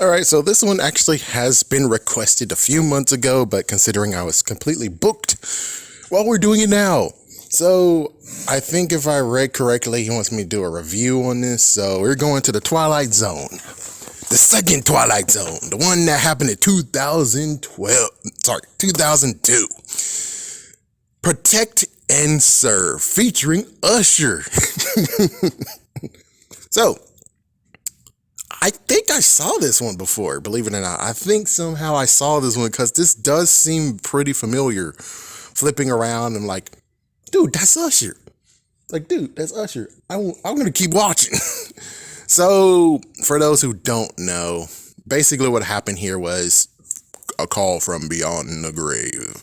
All right, so this one actually has been requested a few months ago, but considering I was completely booked, well, we're doing it now. So I think if I read correctly, he wants me to do a review on this. So we're going to the Twilight Zone, the second Twilight Zone, the one that happened in 2002. Protect and Serve, featuring Usher. So I think I saw this one before, believe it or not. I think somehow I saw this one because this does seem pretty familiar. Flipping around, I'm like, dude, that's Usher. Like, dude, that's Usher. I'm going to keep watching. So, for those who don't know, basically what happened here was a call from beyond the grave.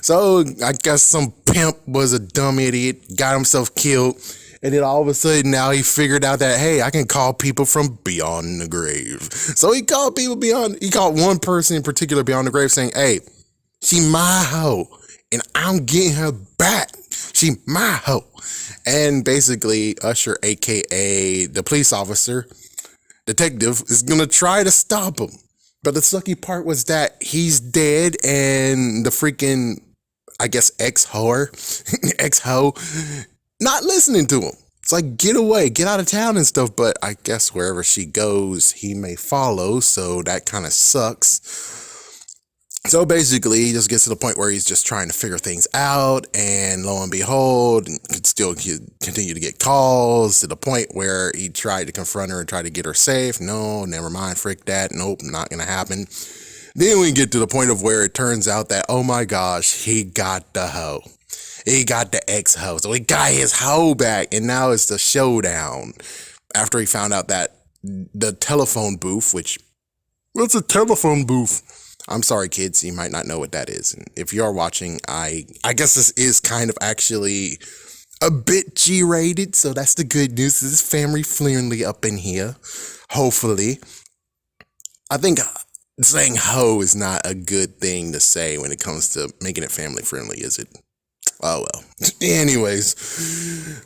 So, I guess some pimp was a dumb idiot, got himself killed. And then all of a sudden now he figured out that, hey, I can call people from beyond the grave. So he called one person in particular beyond the grave saying, hey, she my hoe and I'm getting her back. She my hoe. And basically Usher, AKA the police officer, detective, is going to try to stop him. But the sucky part was that he's dead and the freaking, I guess, ex-hoe, not listening to him. It's like, get away, get out of town and stuff. But I guess wherever she goes, he may follow. So that kind of sucks. So basically, he just gets to the point where he's just trying to figure things out. And lo and behold, could still continue to get calls to the point where he tried to confront her and try to get her safe. No, never mind. Frick that. Nope, not going to happen. Then we get to the point of where it turns out that, oh my gosh, he got the hoe. He got the ex-hoe. So he got his hoe back. And now it's the showdown. After he found out that the telephone booth, what's a telephone booth? I'm sorry, kids. You might not know what that is. And if you are watching, I guess this is kind of actually a bit G-rated. So that's the good news. This is family friendly up in here. Hopefully. I think saying hoe is not a good thing to say when it comes to making it family friendly, is it? Oh well. Anyways,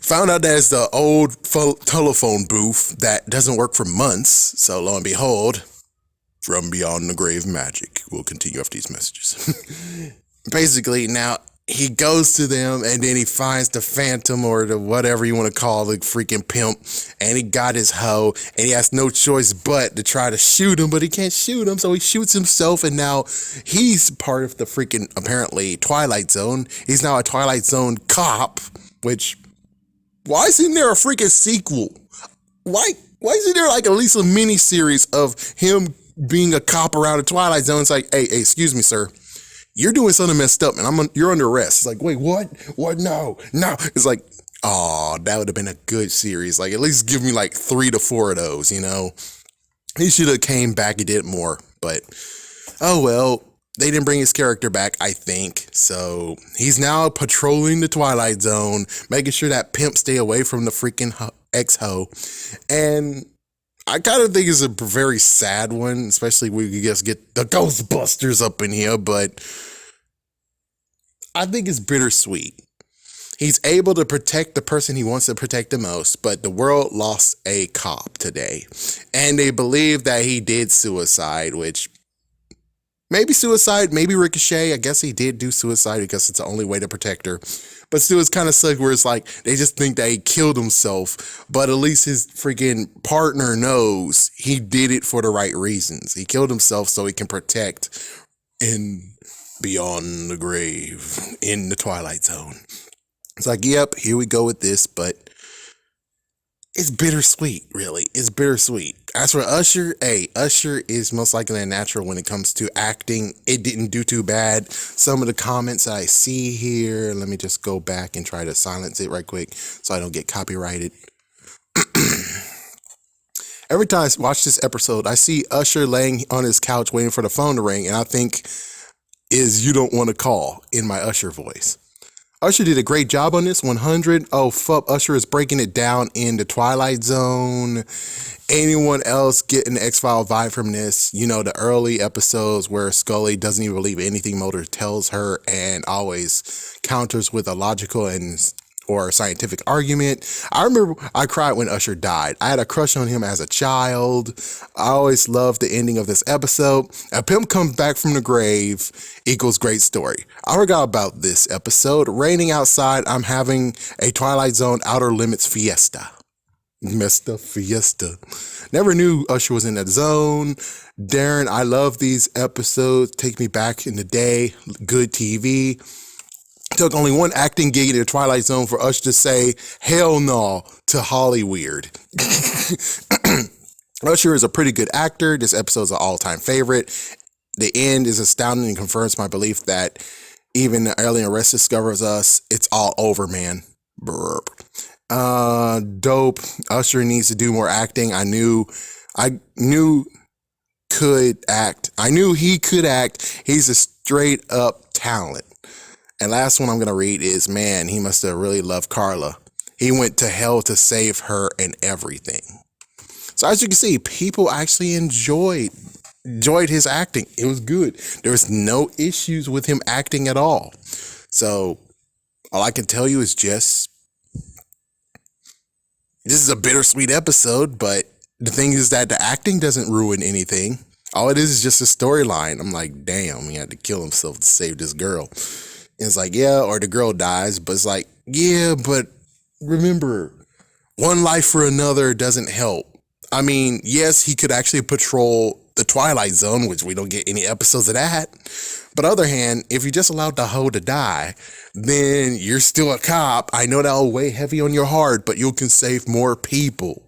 found out that it's the old telephone booth that doesn't work for months. So lo and behold, from beyond the grave magic. We'll continue after these messages. Basically, now he goes to them and then he finds the phantom or the whatever you want to call the freaking pimp, and he got his hoe and he has no choice but to try to shoot him, but he can't shoot him, so he shoots himself, and now he's part of the freaking apparently Twilight Zone. He's now a Twilight Zone cop, which, why isn't there a freaking sequel? Why isn't there like at least a mini series of him being a cop around the Twilight Zone? It's like, hey, excuse me, sir. You're doing something messed up, and you're under arrest. It's like, wait, what? What? No. It's like, oh, that would have been a good series. Like, at least give me like 3 to 4 of those, you know? He should have came back and did more, but oh well. They didn't bring his character back, I think. So he's now patrolling the Twilight Zone, making sure that pimp stay away from the freaking ex-hoe. And I kind of think it's a very sad one, especially we just get the Ghostbusters up in here, but I think it's bittersweet. He's able to protect the person he wants to protect the most, but the world lost a cop today. And they believe that he did suicide, which maybe suicide, maybe ricochet. I guess he did do suicide because it's the only way to protect her. But still, it's kind of suck where it's like they just think that he killed himself, but at least his freaking partner knows he did it for the right reasons. He killed himself so he can protect in beyond the grave, in the Twilight Zone. It's like, yep, here we go with this, but it's bittersweet, really. It's bittersweet. As for Usher, Usher is most likely a natural when it comes to acting. It didn't do too bad. Some of the comments I see here, let me just go back and try to silence it right quick so I don't get copyrighted. Every time I watch this episode, I see Usher laying on his couch waiting for the phone to ring, and I think is "you don't want to call" in my Usher voice. Usher did a great job on this 100. Oh, fuck. Usher is breaking it down in the Twilight Zone. Anyone else getting the X-File vibe from this? You know, the early episodes where Scully doesn't even believe anything Mulder tells her and always counters with a logical and or scientific argument. I remember I cried when Usher died. I had a crush on him as a child. I always loved the ending of this episode. A pimp comes back from the grave equals great story. I forgot about this episode. Raining outside, I'm having a Twilight Zone Outer Limits fiesta. Mesta fiesta. Never knew Usher was in that zone. Darren, I love these episodes. Take me back in the day. Good TV. Took only one acting gig in the Twilight Zone for Usher to say hell no to Hollyweird. Usher is a pretty good actor. This episode is an all-time favorite. The end is astounding and confirms my belief that even the alien race discovers us, it's all over, man. Burp. Dope. Usher needs to do more acting. I knew could act. I knew he could act. He's a straight up talent. And last one I'm going to read is, man, he must have really loved Carla. He went to hell to save her and everything. So as you can see, people actually enjoyed his acting. It was good. There was no issues with him acting at all. So all I can tell you is just, this is a bittersweet episode, but the thing is that the acting doesn't ruin anything. All it is just a storyline. I'm like, damn, he had to kill himself to save this girl. And it's like, yeah, or the girl dies, but it's like, yeah, but remember, one life for another doesn't help. I mean, yes, he could actually patrol the Twilight Zone, which we don't get any episodes of that. But on the other hand, if you just allowed the hoe to die, then you're still a cop. I know that'll weigh heavy on your heart, but you can save more people.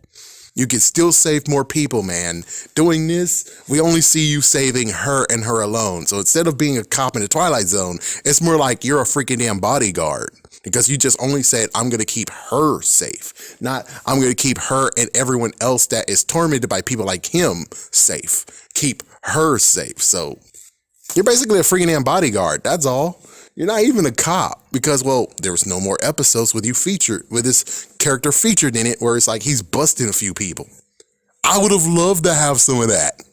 You can still save more people, man. Doing this, we only see you saving her and her alone. So instead of being a cop in the Twilight Zone, it's more like you're a freaking damn bodyguard. Because you just only said, I'm going to keep her safe. Not, I'm going to keep her and everyone else that is tormented by people like him safe. Keep her safe. So you're basically a freaking damn bodyguard. That's all. You're not even a cop because, well, there was no more episodes with this character featured in it where it's like he's busting a few people. I would have loved to have some of that,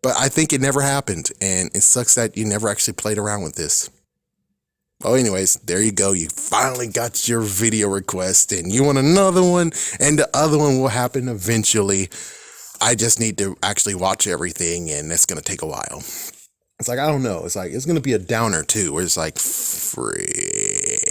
but I think it never happened, and it sucks that you never actually played around with this. Oh, anyways, there you go. You finally got your video request, and you want another one, and the other one will happen eventually. I just need to actually watch everything, and it's going to take a while. It's like, I don't know. It's like, it's going to be a downer too, where it's like, frick.